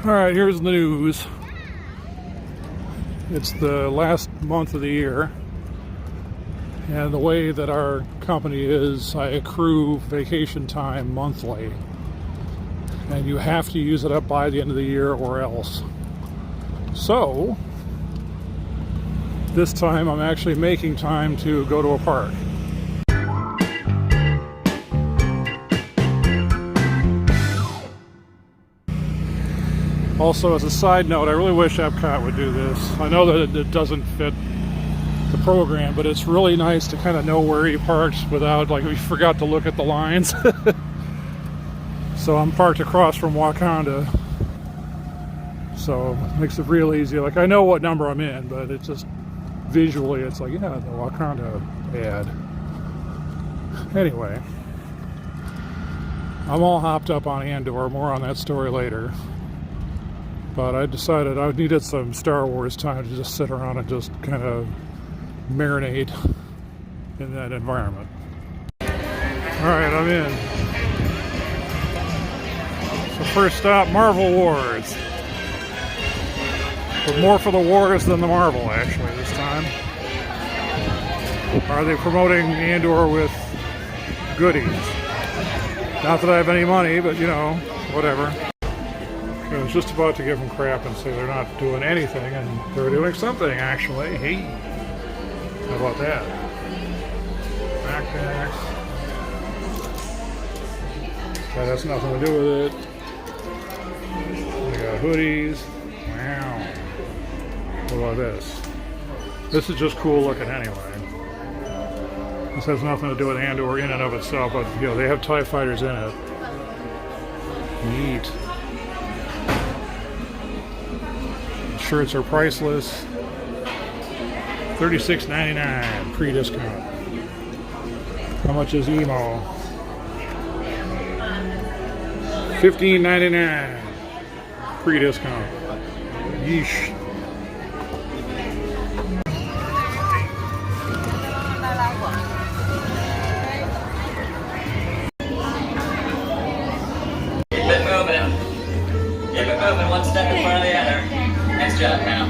Alright, here's the news. It's the last month of the year, and the way that our company is, I accrue vacation time monthly, and you have to use it up by the end of the year or else. So, this time I'm actually making time to go to a park. Also, as a side note, I really wish Epcot would do this. I know that it doesn't fit the program, but it's really nice to kind of know where he parks without, like, we forgot to look at the lines. So I'm parked across from Wakanda. So it makes it real easy. Like, I know what number I'm in, but it just visually, it's like, yeah, the Wakanda ad. Anyway, I'm all hopped up on Andor. More on that story later. But I decided I needed some Star Wars time to just sit around and just kind of marinate in that environment. Alright, I'm in. So first stop, Marvel Wars. But more for the wars than the Marvel, actually, this time. Are they promoting Andor with goodies? Not that I have any money, but you know, whatever. I was just about to give them crap and say they're not doing anything, and they're doing something, actually. Hey, how about that? Backpacks. That has nothing to do with it. We got hoodies. Wow. What about this? This is just cool looking anyway. This has nothing to do with Andor in and of itself, but you know, they have TIE fighters in it. Neat. Shirts are priceless. $36.99 pre-discount. How much is emo? $15.99 pre-discount. Yeesh. Keep it moving. Keep it moving one step in front of the other. Nice job, now.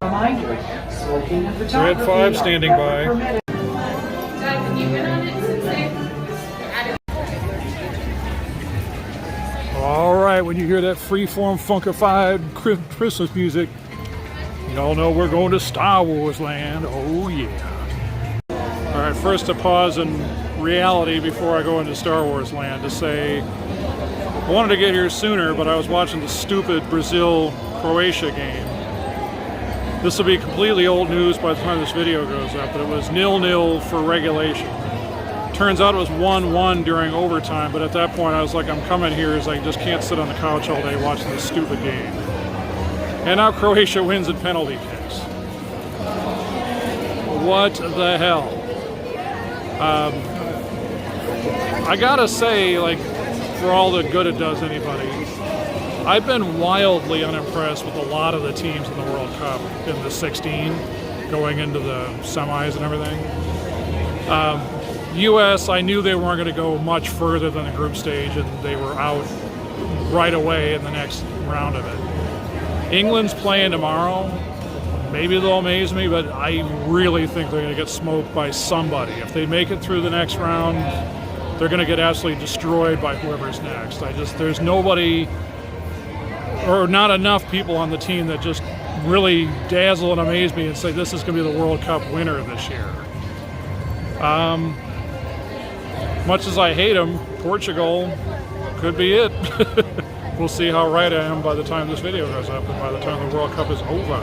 Reminder, smoking and photography. Red 5 standing by. Alright, when you hear that freeform funkified Christmas music, y'all know we're going to Star Wars land. Oh yeah. Alright, first a pause in reality before I go into Star Wars land to say I wanted to get here sooner, but I was watching the stupid Brazil-Croatia game. This will be completely old news by the time this video goes up, but it was 0-0 for regulation. Turns out it was 1-1 during overtime, but at that point I was like, I'm coming here as I just can't sit on the couch all day watching this stupid game. And now Croatia wins in penalty kicks. What the hell? I gotta say, like, for all the good it does anybody, I've been wildly unimpressed with a lot of the teams in the World Cup in the 16, going into the semis and everything. U.S., I knew they weren't going to go much further than the group stage, and they were out right away in the next round of it. England's playing tomorrow. Maybe they'll amaze me, but I really think they're going to get smoked by somebody. If they make it through the next round, they're going to get absolutely destroyed by whoever's next. There's nobody, or not enough people on the team that just really dazzle and amaze me and say this is going to be the World Cup winner this year. Much as I hate them, Portugal could be it. We'll see how right I am by the time this video goes up and by the time the World Cup is over.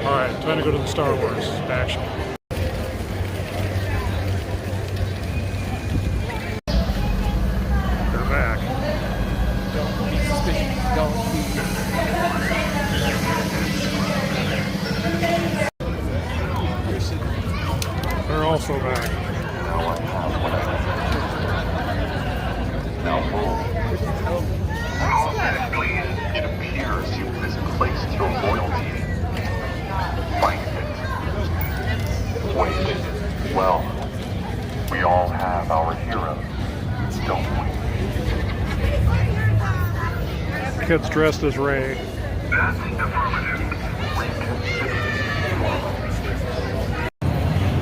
Alright, time to go to the Star Wars action. They're back. Don't be suspicious. Don't be. They're also back. It appears you've misplaced your loyalty. Find it. Wait. Well, we all have our heroes, don't we? kid's dressed as Rey.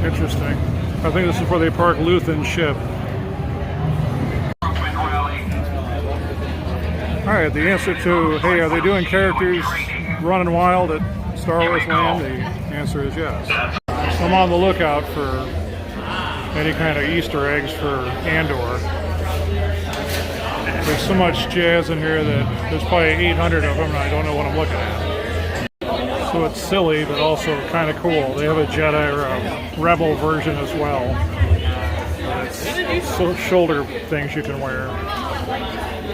Interesting. I think this is where they park Luthen's ship. Alright, the answer to, hey, are they doing characters running wild at Star Wars Land? The answer is yes. I'm on the lookout for any kind of Easter eggs for Andor. There's so much jazz in here that there's probably 800 of them and I don't know what I'm looking at. So it's silly, but also kind of cool. They have a Jedi or a Rebel version as well. It's shoulder things you can wear.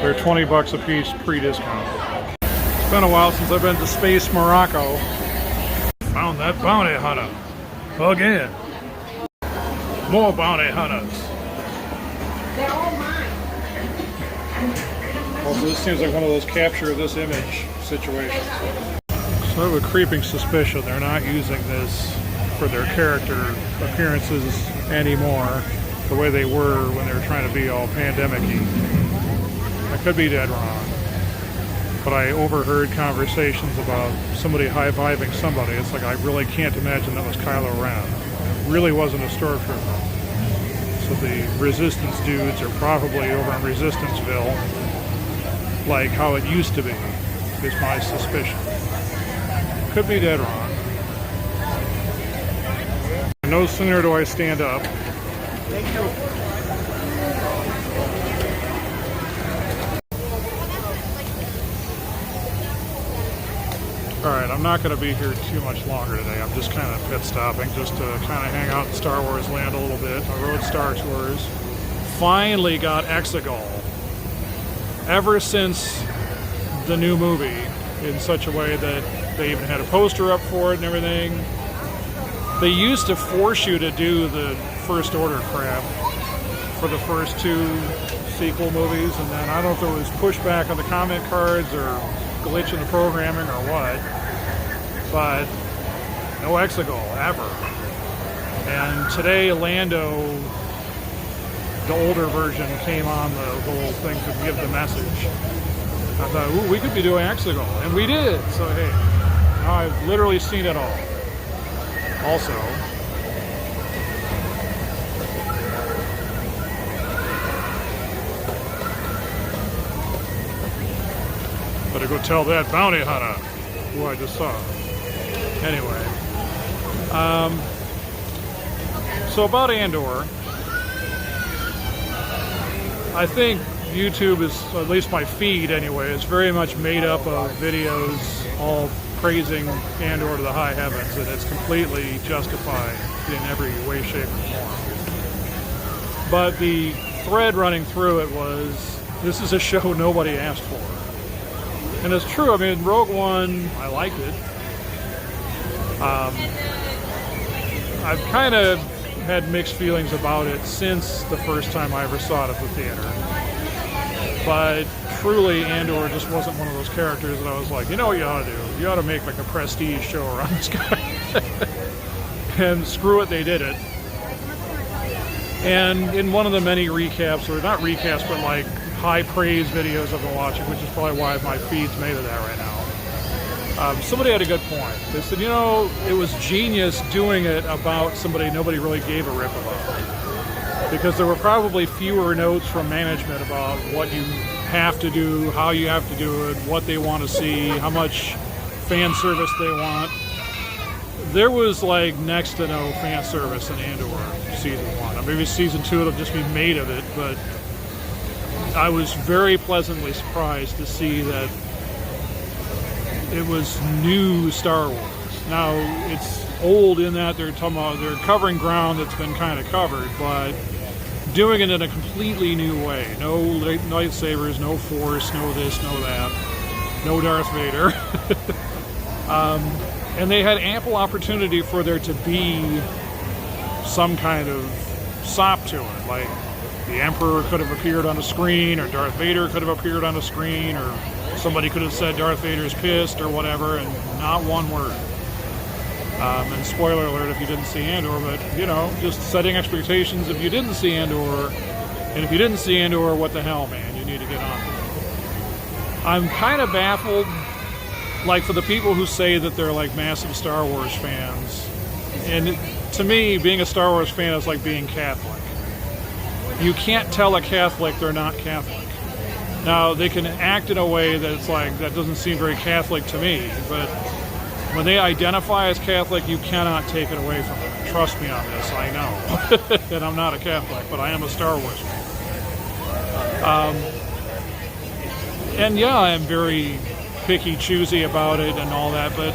They're 20 bucks a piece pre-discount. It's been a while since I've been to Space Morocco. Found that bounty hunter. Again. More bounty hunters. They're all mine. Also, this seems like one of those capture this image situations. So I have a creeping suspicion they're not using this for their character appearances anymore the way they were when they were trying to be all pandemic-y. I could be dead wrong, but I overheard conversations about somebody high-fiving somebody. It's like I really can't imagine that was Kylo Ren. It really wasn't a stormtrooper. So the Resistance dudes are probably over in Resistanceville, like how it used to be, is my suspicion. Could be dead wrong. No sooner do I stand up. Alright, I'm not going to be here too much longer today. I'm just kind of pit stopping just to kind of hang out in Star Wars Land a little bit. I rode Star Tours. Finally got Exegol. Ever since the new movie, in such a way that they even had a poster up for it and everything. They used to force you to do the First Order crap for the first two sequel movies, and then I don't know if there was pushback on the comment cards or glitch in the programming or what, but no Exegol ever. And today Lando, the older version, came on the whole thing to give the message. I thought, ooh, we could be doing Exegol, and we did. So hey, now I've literally seen it all. Also, better go tell that bounty hunter who I just saw. Anyway, so about Andor, I think YouTube is, at least my feed anyway, is very much made up of videos all praising Andor to the high heavens, and it's completely justified in every way, shape, or form. But the thread running through it was, this is a show nobody asked for. And it's true. I mean, Rogue One, I liked it. I've kind of had mixed feelings about it since the first time I ever saw it at the theater. But truly, Andor just wasn't one of those characters that I was like, you know what you ought to do? You ought to make like a prestige show around this guy. And screw it, they did it. And in one of the many recaps, or not recaps, but like high praise videos I've been watching, which is probably why my feed's made of that right now. Somebody had a good point. They said, you know, it was genius doing it about somebody nobody really gave a rip about. Because there were probably fewer notes from management about what you have to do, how you have to do it, what they want to see, how much fan service they want. There was like next to no fan service in Andor season 1. Maybe season 2 it'll just be made of it, but I was very pleasantly surprised to see that it was new Star Wars. Now, it's old in that they're covering ground that's been kind of covered, but doing it in a completely new way. No lightsabers, no Force, no this, no that, no Darth Vader. And they had ample opportunity for there to be some kind of sop to it. Like, the Emperor could have appeared on the screen, or Darth Vader could have appeared on the screen, or somebody could have said Darth Vader's pissed or whatever, and not one word. And spoiler alert if you didn't see Andor, but, you know, just setting expectations if you didn't see Andor. And if you didn't see Andor, what the hell, man? You need to get on it. I'm kind of baffled, like, for the people who say that they're like massive Star Wars fans. And to me, being a Star Wars fan is like being Catholic. You can't tell a Catholic they're not Catholic. Now, they can act in a way that it's like, that doesn't seem very Catholic to me, but when they identify as Catholic, you cannot take it away from them. Trust me on this, I know. And I'm not a Catholic, but I am a Star Wars fan. And yeah, I'm very picky, choosy about it and all that, but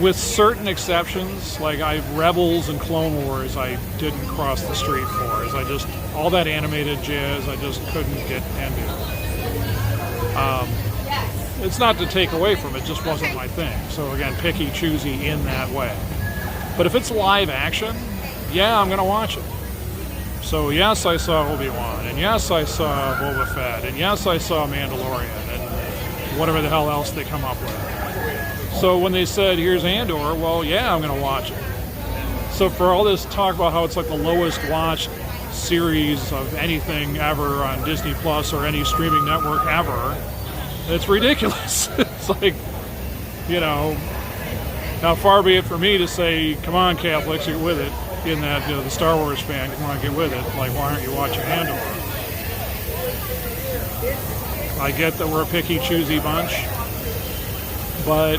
with certain exceptions, like Rebels and Clone Wars, I didn't cross the street for. I just, all that animated jazz, I just couldn't get into. It's not to take away from it, just wasn't my thing. So again, picky, choosy in that way. But if it's live action, yeah, I'm gonna watch it. So yes, I saw Obi-Wan, and yes, I saw Boba Fett, and yes, I saw Mandalorian, and whatever the hell else they come up with. So when they said, here's Andor, well, yeah, I'm going to watch it. So for all this talk about how it's like the lowest watched series of anything ever on Disney Plus or any streaming network ever, it's ridiculous. It's like, you know, now far be it for me to say, come on, Catholics, get with it, in that, you know, the Star Wars fan, come on, get with it. Like, why aren't you watching Andor? I get that we're a picky, choosy bunch, but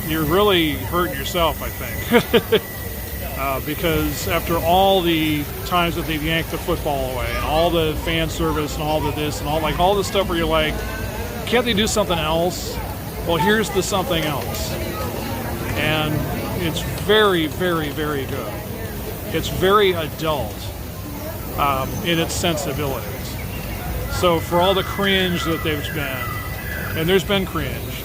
you're really hurting yourself, I think. Because after all the times that they've yanked the football away, and all the fan service, and all the this, and all the stuff where you're like, can't they do something else? Well, here's the something else. And it's very, very, very good. It's very adult in its sensibilities. So for all the cringe that there's been, and there's been cringe,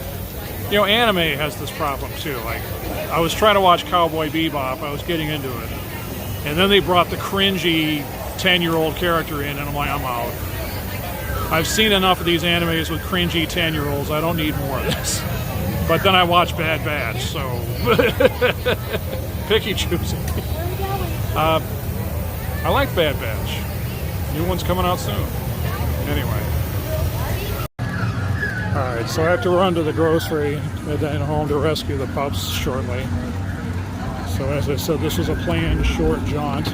you know, anime has this problem too. Like, I was trying to watch Cowboy Bebop, I was getting into it, and then they brought the cringy 10-year-old character in, and I'm like, I'm out. I've seen enough of these animes with cringy 10-year-olds, I don't need more of this. But then I watched Bad Batch, so picky choosing. I like Bad Batch. New one's coming out soon. Anyway. Alright, so I have to run to the grocery and then home to rescue the pups shortly. So as I said, this was a planned short jaunt.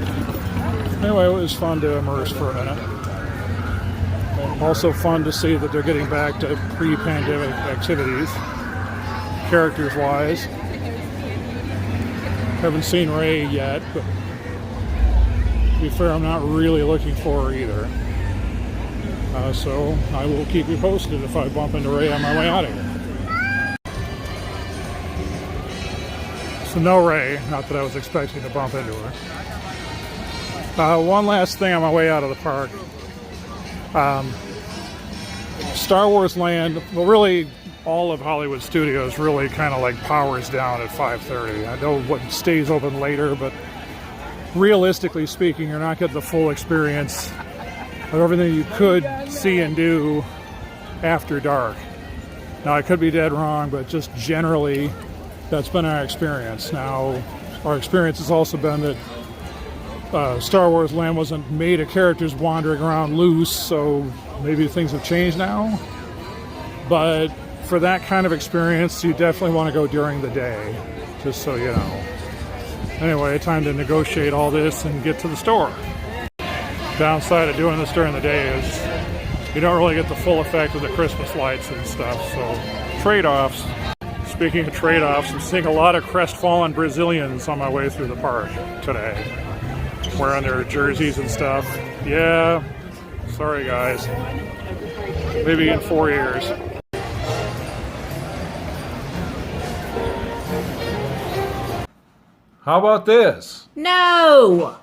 Anyway, it was fun to immerse for a minute. And also fun to see that they're getting back to pre-pandemic activities, characters-wise. Haven't seen Rey yet, but to be fair, I'm not really looking for her either. So I will keep you posted if I bump into Rey on my way out of here. So no Rey, not that I was expecting to bump into her. One last thing on my way out of the park. Star Wars Land, well, really all of Hollywood Studios really kind of like powers down at 5:30. I know what stays open later, but realistically speaking, you're not getting the full experience of everything you could see and do after dark. Now, I could be dead wrong, but just generally, that's been our experience. Now, our experience has also been that Star Wars Land wasn't made of characters wandering around loose, so maybe things have changed now. But for that kind of experience, you definitely want to go during the day, just so you know. Anyway, time to negotiate all this and get to the store. Downside of doing this during the day is you don't really get the full effect of the Christmas lights and stuff, so trade-offs. Speaking of trade-offs, I'm seeing a lot of crestfallen Brazilians on my way through the park today, wearing their jerseys and stuff. Yeah, sorry guys. Maybe in 4 years. How about this? No!